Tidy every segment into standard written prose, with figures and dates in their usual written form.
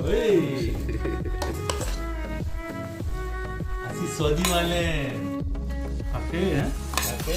oi. Así sodi वाले. Oke ya. Oke.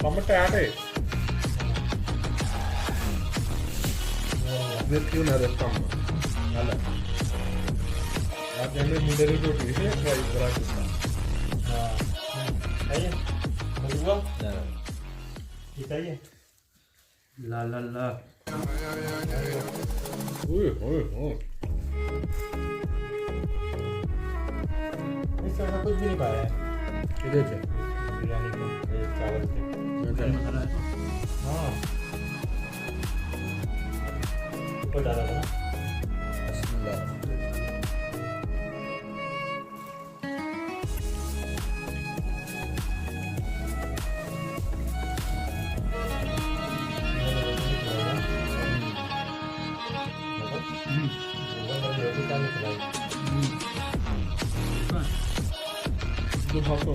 टमाटर आटे मैं क्यों ना रखता हूँ हाल आप जाने मुझे रोटी है ट्राई करा सकता हाँ आइए बोलूँगा ठीक है La la la. ओए ओए ओए इससे ऐसा कुछ भी नहीं पाया है किधर से बिरयानी को चावल से मसाला है. हाँ ऊपर डाला था ना बिस्मिल्लाह दो भाषा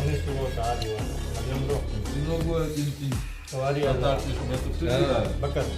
हमने सुबह कहा दिया अभी हम लोग सवारी बकर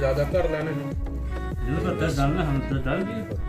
ज्यादा कर लेने जो का दस डालना हम दस डाल दिए.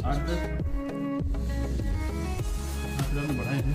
8-10 ग्राम बढ़ाए थे.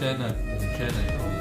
China.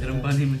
गर्म पानी में.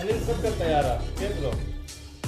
अनिल सब का तैयार है देख लो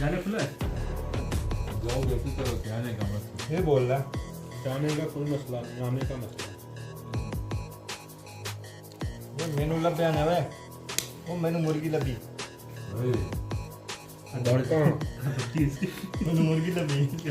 जाने खुला है. ये बोल रहा है जाने का कोई मसला नहीं आने का मसला ये मेनू लब्बे आने वे वो मेनू मुर्गी लबी दौड़ता मेनू मुर्गी लबी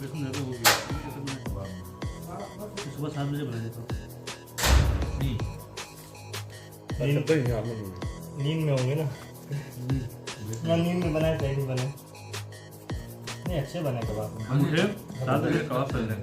बेसन ज़्यादा हो गया. सुबह 7 बजे बना देता हूँ. नहीं नहीं यार नींद में होंगे ना ना नींद में बनाए सही नहीं बने नहीं अच्छे बने कबाब हम उठे 7 बजे कबाब कर रहे हैं.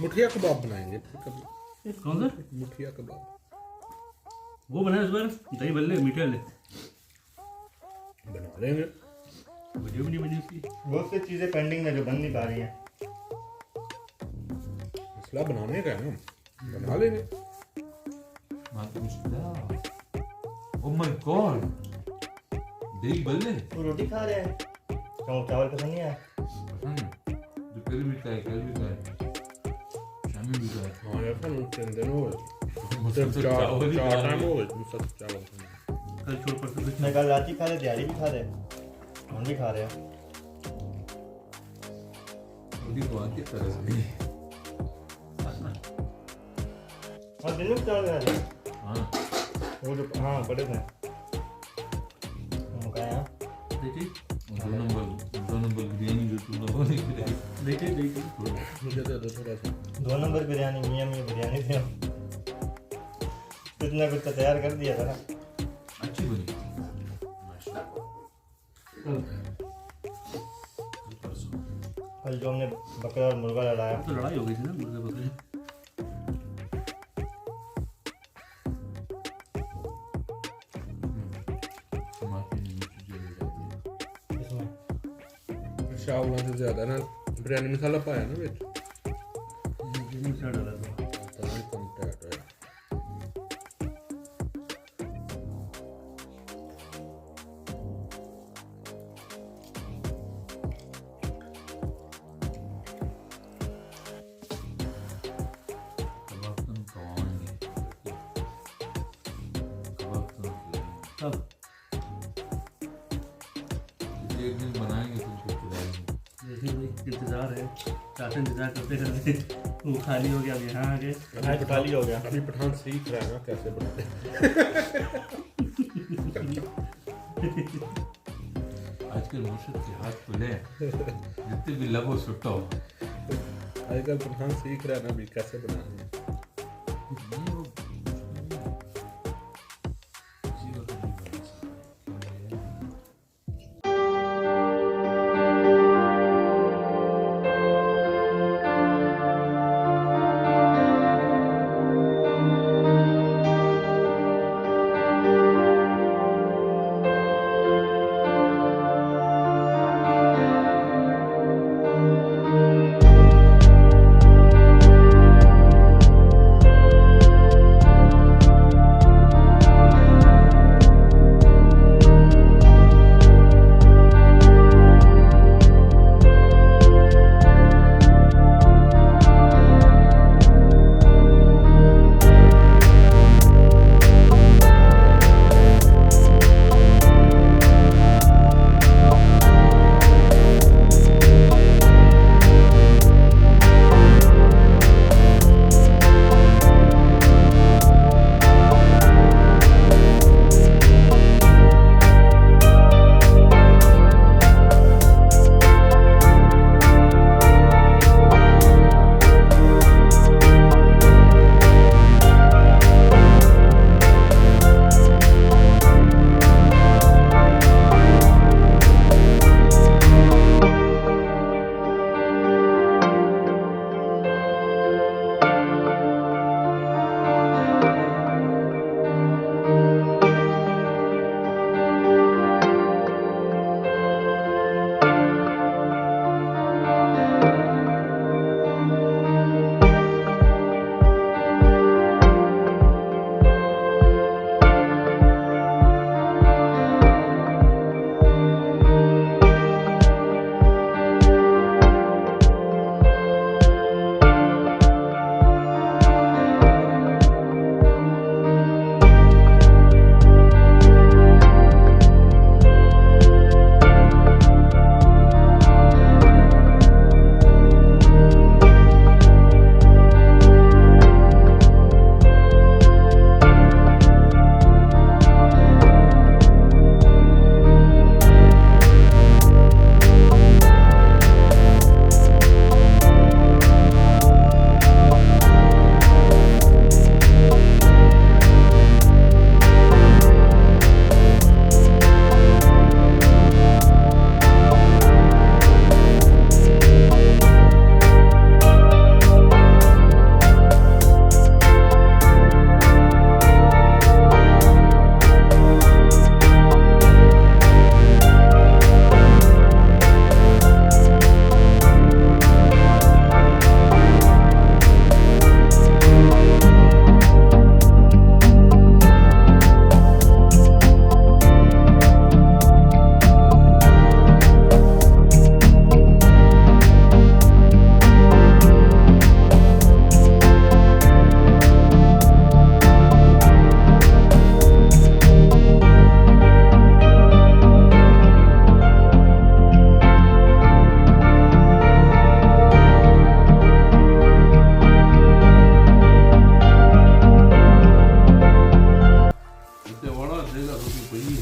मुठिया कबाब बनाएंगे कौन सा मुठिया कबाब वो बनाया इस बार दही भल्ले मीठे वाले बना लेंगे वीडियो भी नहीं बनी उसकी। बहुत सी चीजें पेंडिंग में जो बन नहीं पा रही हैं। मसला बनाने का है ना, बना लेंगे। Oh my god! दही बल्ले तो रोटी खा रहे हैं, चावल पसंद नहीं आया। दोपहर भी खाए, कल भी खाए, शाम में भी खाए। हाँ यार, हम 3 दिन हो गए, मतलब सिर्फ चार टाइम हो गए, सब चावल खाने। कल छोड़ पर से मैं कल रात ही खा रहे, दिहाड़ी भी खा रहे, हम भी खा रहे हैं। रोटी को आके तरह से नहीं। हाँ दिन में चावल खा रहे। हाँ वो जो हाँ बड़े थे उनका यहाँ देखिए दो नंबर बिरयानी जो तू लोगों ने खिलाई। देखिए मुझे दे दो थोड़ा सा। 2 नंबर बिरयानी, मियाँ मियाँ बिरयानी थे। कुछ ना कुछ तो तैयार कर दिया था ना। अच्छी बनी परसों। कल जो हमने बकरा और मुर्गा लड़ाया, तो लड़ाई हो गई थी ना मुर्गे बकरे। इसमें चावलों से ज्यादा ना बिरयानी मसाला पाया ना बिच, मिर्चा डाला था। तमाम कम टाइट है। तब एक दिन बनाएंगे तुमको खिलाएंगे। देखिए भाई इंतजार है, चाचा इंतजार करते करते वो खाली हो गया, अब यहाँ आ गए। आज खाली हो गया। अभी पठान सीख रहा है ना कैसे बनाते हैं। आजकल मुर्शिद के हाथ खुले हैं, जितने भी लबो सुट्टा हो। आजकल पठान सीख रहा है ना अभी कैसे बनाते हैं। नहीं, वो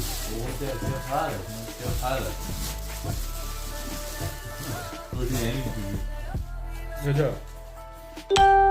वो होते हैं खा रहे क्या खा रहे रोटी है नहीं अच्छा